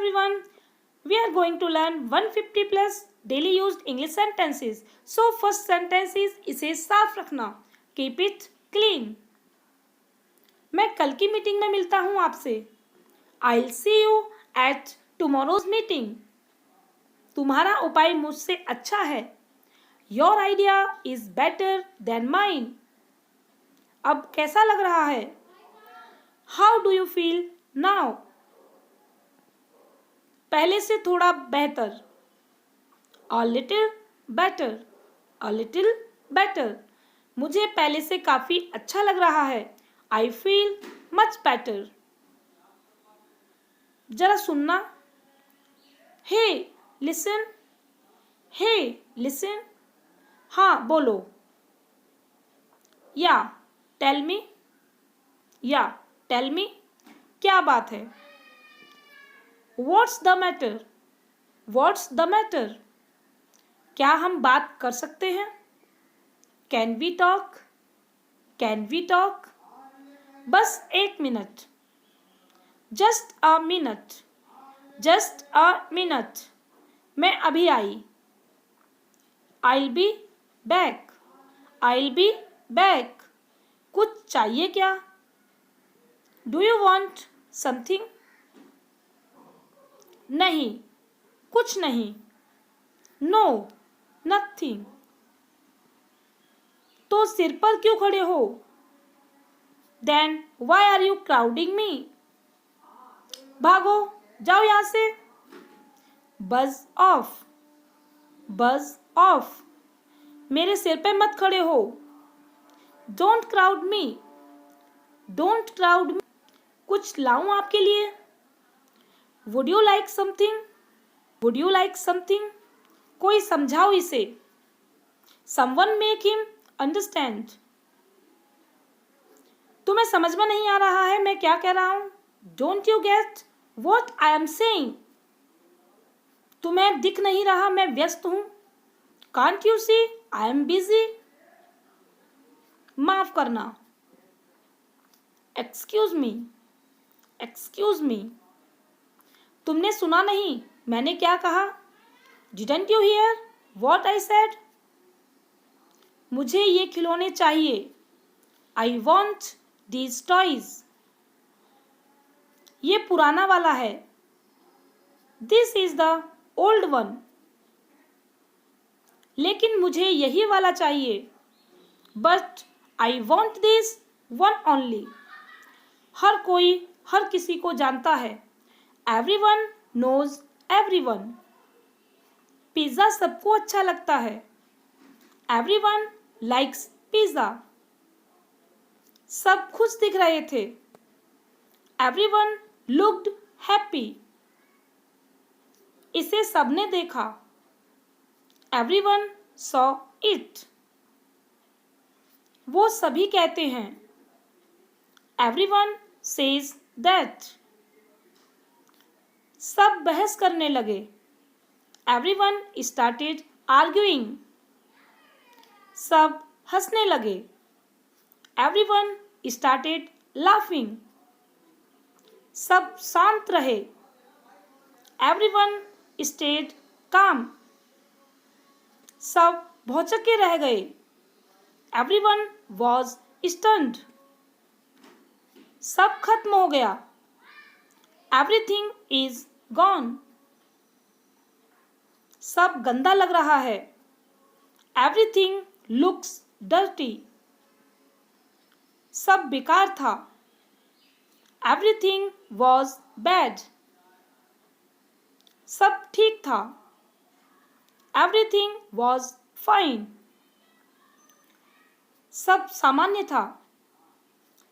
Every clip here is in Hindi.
everyone. We are going to learn 150 plus daily used English sentences. So first sentence is इसे साफ रखना. Keep it clean. मैं कल की मीटिंग में मिलता हूँ आपसे. I'll see you at tomorrow's meeting. तुम्हारा उपाय मुझसे अच्छा है. Your idea is better than mine. अब कैसा लग रहा है? How do you feel now? पहले से थोड़ा बेहतर. A little better. A little better. मुझे पहले से काफी अच्छा लग रहा है. I feel much better. जरा सुनना. Hey, listen. Hey, listen. हाँ, बोलो. Yeah, tell me. Yeah, tell me. क्या बात है? What's the matter? What's the matter? क्या हम बात कर सकते हैं? Can we talk? Can we talk? बस एक minute. Just a minute. Just a minute. मैं अभी आई. I'll be back. I'll be back. कुछ चाहिए क्या? Do you want something? नहीं, कुछ नहीं. No, nothing. तो सिर पर क्यों खड़े हो? Then why are you crowding me? भागो, जाओ यहाँ से. Buzz off. Buzz off. मेरे सिर पे मत खड़े हो. Don't crowd me. Don't crowd me. कुछ लाऊं आपके लिए? Would you like something? Would you like something? कोई समझाओ इसे. Someone make him understand. तुम्हें समझ में नहीं आ रहा है मैं क्या कह रहा हूं? Don't you get what I am saying? तुम्हें दिख नहीं रहा मैं व्यस्त हूं? Can't you see I am busy? माफ करना. Excuse me. Excuse me. तुमने सुना नहीं मैंने क्या कहा? Didn't you hear what I said? मुझे ये खिलौने चाहिए. I want these toys. ये पुराना वाला है. This is the old one. लेकिन मुझे यही वाला चाहिए. But I want this one only. हर कोई हर किसी को जानता है. Everyone knows everyone. पिज़्ज़ा सबको अच्छा लगता है. Everyone likes pizza. सब खुश दिख रहे थे. Everyone looked happy. इसे सबने देखा. Everyone saw it. वो सभी कहते हैं. Everyone says that. सब बहस करने लगे. Everyone started arguing. सब हंसने लगे. Everyone started laughing. सब शांत रहे. Everyone stayed calm. सब भौचक्के रह गए. Everyone was stunned. सब खत्म हो गया. Everything is gone. सब गंदा लग रहा है. Everything looks dirty. सब बेकार था. Everything was bad. सब ठीक था. Everything was fine. सब सामान्य था.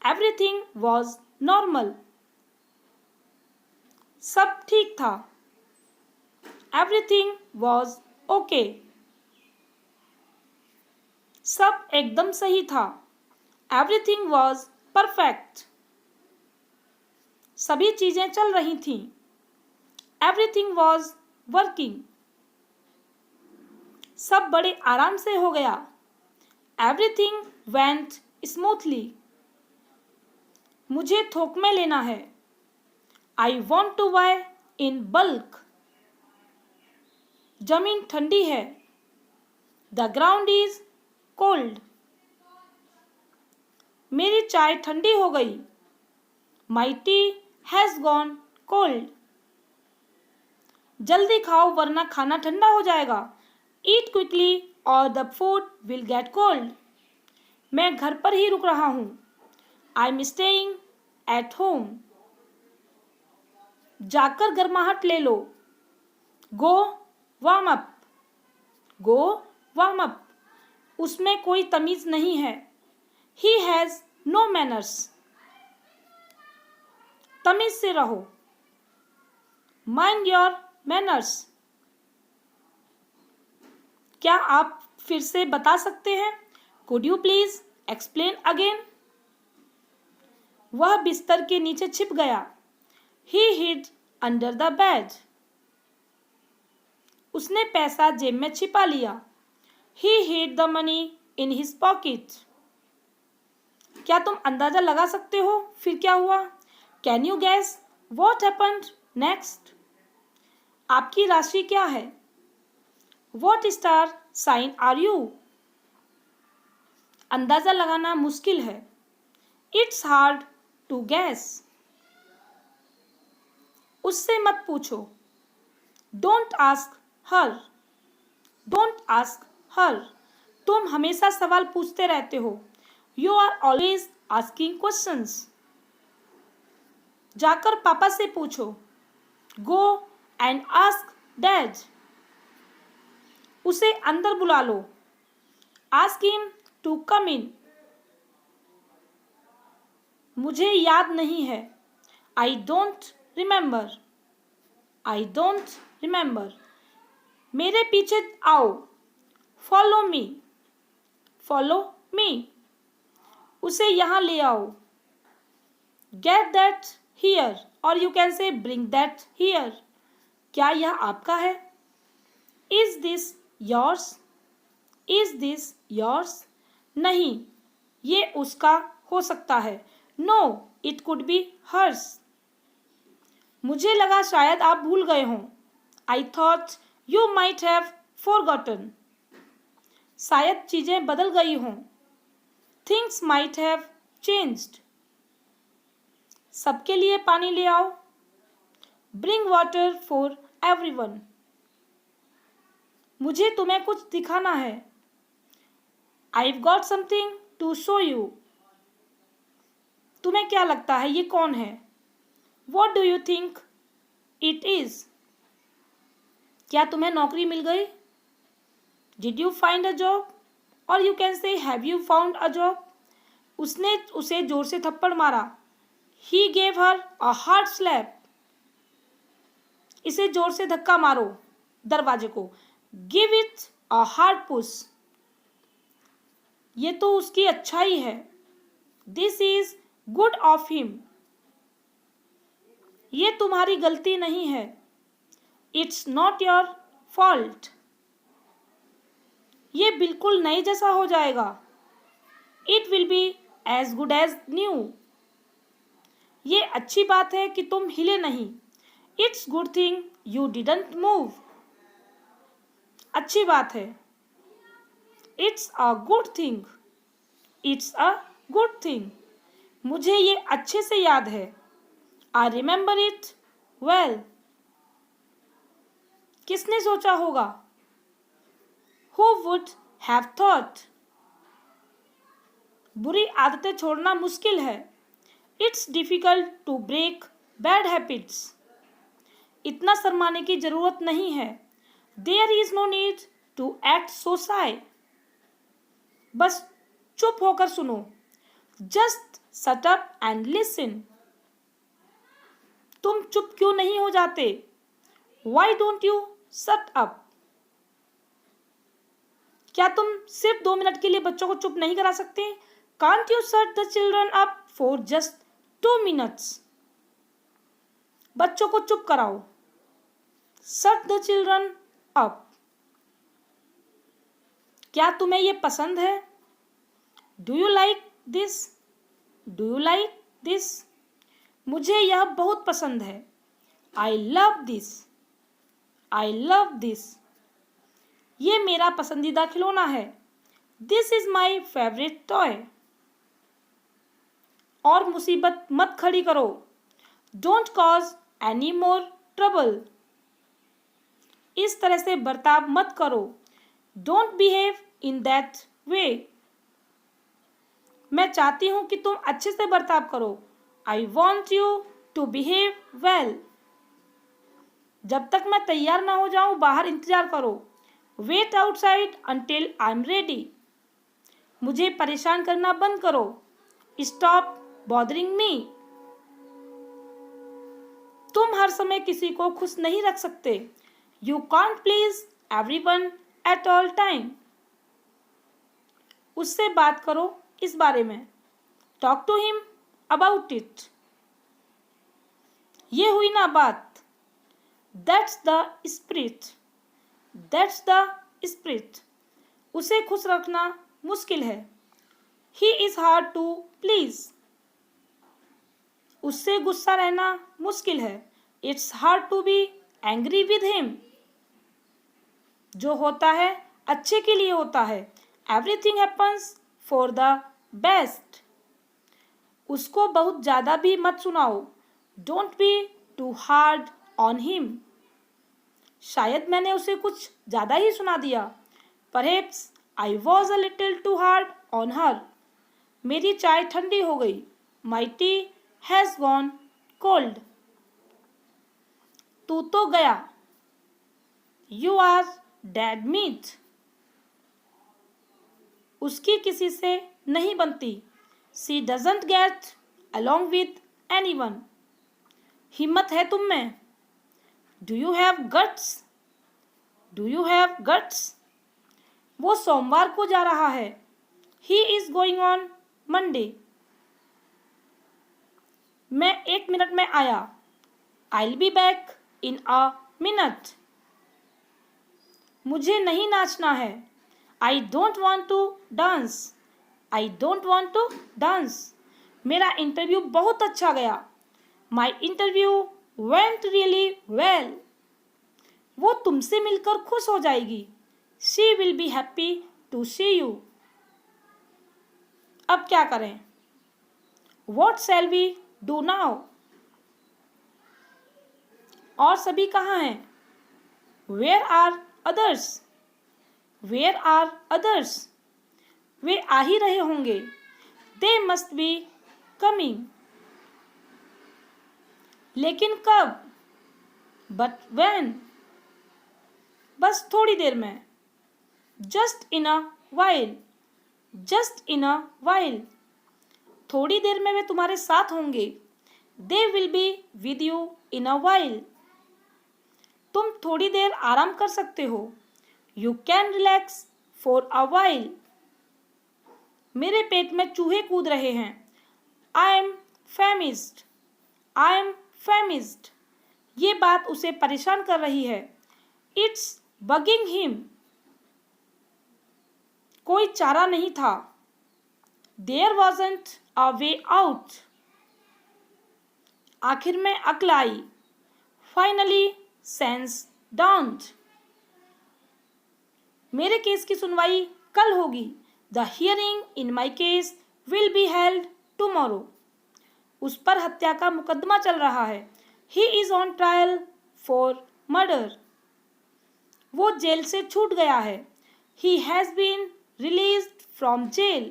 Everything was normal. सब ठीक था. Everything was okay. सब एकदम सही था. Everything was perfect. सभी चीजें चल रही थीं. Everything was working. सब बड़े आराम से हो गया. Everything went smoothly. मुझे थोक में लेना है. I want to buy in bulk. जमीन ठंडी है. The ground is cold. मेरी चाय ठंडी हो गई. My tea has gone cold. जल्दी खाओ वरना खाना ठंडा हो जाएगा. Eat quickly or the food will get cold. मैं घर पर ही रुक रहा हूँ. I'm staying at home. जाकर गर्माहट ले लो. Go warm up. Go warm up. उसमें कोई तमीज नहीं है. He has no manners. तमीज से रहो. Mind your manners. क्या आप फिर से बता सकते हैं? Could you please explain again? वह बिस्तर के नीचे छिप गया. He hid under the bed. उसने पैसा जेब में छिपा लिया. He hid the money in his pocket. क्या तुम अंदाजा लगा सकते हो फिर क्या हुआ? Can you guess what happened next? आपकी राशि क्या है? What star sign are you? अंदाजा लगाना मुश्किल है. It's hard to guess. उससे मत पूछो. Don't ask her. Don't ask her. तुम हमेशा सवाल पूछते रहते हो. You are always asking questions. जाकर पापा से पूछो. Go and ask dad. उसे अंदर बुला लो. Ask him to come in. मुझे याद नहीं है. I don't remember. I don't remember. मेरे पीछे आओ. Follow me. Follow me. उसे यहाँ ले आओ. Get that here or you can say bring that here. क्या यह आपका है? Is this yours? Is this yours? नहीं, ये उसका हो सकता है. No, it could be hers. मुझे लगा शायद आप भूल गए हों. I thought you might have forgotten. शायद चीजें बदल गई हों. Things might have changed. सबके लिए पानी ले आओ. Bring water for everyone. मुझे तुम्हें कुछ दिखाना है. I've got something to show you. तुम्हें क्या लगता है ये कौन है? What do you think it is? क्या तुम्हें नौकरी मिल गई? Did you find a job? Or you can say have you found a job? उसने उसे जोर से थप्पड़ मारा. He gave her a hard slap. इसे जोर से धक्का मारो. दरवाजे को. Give it a hard push. ये तो उसकी अच्छाई है. This is good of him. ये तुम्हारी गलती नहीं है. It's not your fault. ये बिल्कुल नए जैसा हो जाएगा. It will be as good as new. ये अच्छी बात है कि तुम हिले नहीं. It's good thing you didn't move. अच्छी बात है. It's a good thing. It's a good thing. मुझे ये अच्छे से याद है. I remember it well. किसने सोचा होगा? Who would have thought? बुरी आदतें छोड़ना मुश्किल है. It's difficult to break bad habits. इतना शर्माने की जरूरत नहीं है. There is no need to act so shy. बस चुप होकर सुनो. Just shut up and listen. तुम चुप क्यों नहीं हो जाते? Why don't you shut up? क्या तुम सिर्फ 2 मिनट के लिए बच्चों को चुप नहीं करा सकते? Can't you shut the children up for just 2 minutes? बच्चों को चुप कराओ. Shut the children up. क्या तुम्हें ये पसंद है? Do you like this? Do you like this? मुझे यह बहुत पसंद है. I love this, I love this. ये मेरा पसंदीदा खिलौना है। This is my favourite toy. और मुसीबत मत खड़ी करो। Don't cause any more trouble. इस तरह से बर्ताव मत करो। Don't behave in that way. मैं चाहती हूं कि तुम अच्छे से बर्ताव करो। I want you to behave well. जब तक मैं तैयार ना हो जाऊं बाहर इंतजार करो। Wait outside until I am ready. मुझे परेशान करना बंद करो। Stop bothering me. तुम हर समय किसी को खुश नहीं रख सकते। You can't please everyone at all time. उससे बात करो इस बारे में। Talk to him about it. ये हुई ना बात। That's the spirit, that's the spirit. उसे खुश रखना मुश्किल है। He is hard to please. उससे गुस्सा रहना मुश्किल है। It's hard to be angry with him. जो होता है अच्छे के लिए होता है। Everything happens for the best. उसको बहुत ज़्यादा भी मत सुनाओ। Don't be too hard on him. शायद मैंने उसे कुछ ज़्यादा ही सुना दिया। Perhaps I was a little too hard on her. मेरी चाय ठंडी हो गई। My tea has gone cold. तू तो गया। You are dead meat. उसकी किसी से नहीं बनती। She doesn't get along with anyone. हिम्मत है तुम में। Do you have guts, do you have guts. वो सोमवार को जा रहा है। He is going on Monday. मैं 1 मिनट में आया। I'll be back in a minute. मुझे नहीं नाचना है। I don't want to dance. I don't want to dance. मेरा इंटरव्यू बहुत अच्छा गया। My interview went really well. वो तुमसे मिलकर खुश हो जाएगी। She will be happy to see you. अब क्या करें? What shall we do now? और सभी कहाँ हैं? Where are others? Where are others? वे आ ही रहे होंगे। They must be coming. लेकिन कब? But when? बस थोड़ी देर में। Just in a while. Just in a while. थोड़ी देर में वे तुम्हारे साथ होंगे। They will be with you in a while. तुम थोड़ी देर आराम कर सकते हो। You can relax for a while. मेरे पेट में चूहे कूद रहे हैं। I am famished. I am famished. ये बात उसे परेशान कर रही है। It's bugging him. कोई चारा नहीं था। There wasn't a way out. आखिर में अक्ल आई। Finally sense dawned. मेरे केस की सुनवाई कल होगी। The hearing in my case will be held tomorrow. उस पर हत्या का मुकदमा चल रहा है। He is on trial for murder. वो जेल से छूट गया है। He has been released from jail.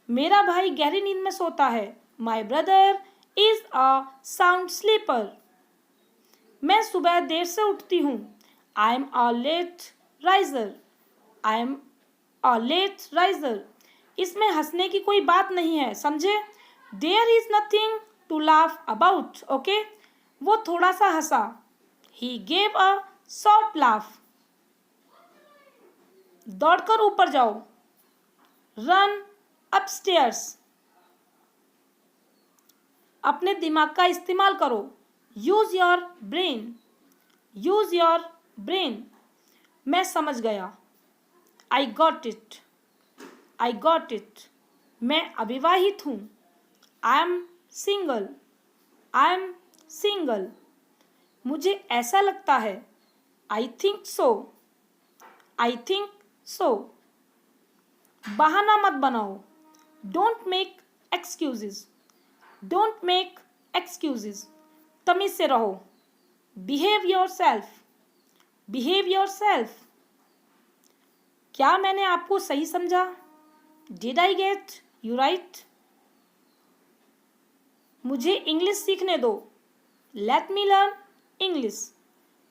मेरा भाई गहरी नींद में सोता है। My brother is a sound sleeper. मैं सुबह देर से उठती हूँ। I am a late riser. I am a late riser. इसमें हंसने की कोई बात नहीं है, समझे? There is nothing to laugh about, okay? वो थोड़ा सा हंसा। He gave a short laugh. दौड़कर ऊपर जाओ। Run upstairs. अपने दिमाग का इस्तेमाल करो। Use your brain. Use your brain. मैं समझ गया। I got it. I got it. मैं अविवाहित हूँ। I am single. I am single. मुझे ऐसा लगता है। I think so. I think सो। बहाना मत बनाओ। Don't make excuses. Don't make excuses. तमीज से रहो। Behave your self. Behave your self. क्या मैंने आपको सही समझा? Did I get you right? मुझे इंग्लिश सीखने दो। Let me learn English.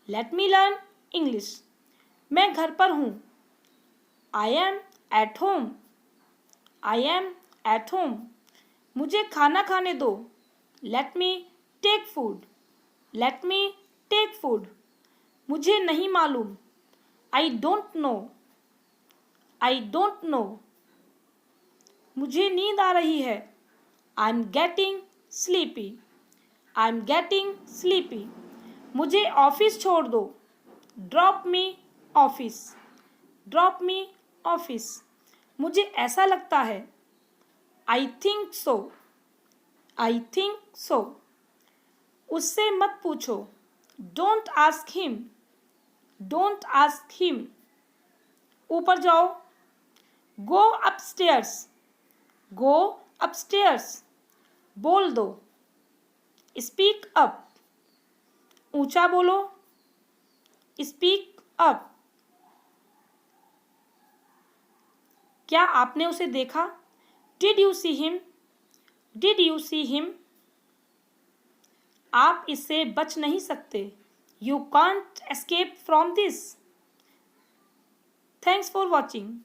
Let me learn English. मैं घर पर हूँ। I am at home. I am at home. मुझे खाना खाने दो। Let me take food. Let me take food. मुझे नहीं मालूम। I don't know. I don't know. मुझे नींद आ रही है। I am getting sleepy. I am getting sleepy. मुझे ऑफिस छोड़ दो। Drop me office. Drop me office. मुझे ऐसा लगता है। I think so. I think so. उससे मत पूछो। Don't ask him. Don't ask him. ऊपर जाओ। Go upstairs. Go upstairs. बोल दो। Speak up. ऊंचा बोलो। Speak up. क्या आपने उसे देखा? Did you see him? Did you see him? आप इससे बच नहीं सकते। You can't escape from this. Thanks for watching.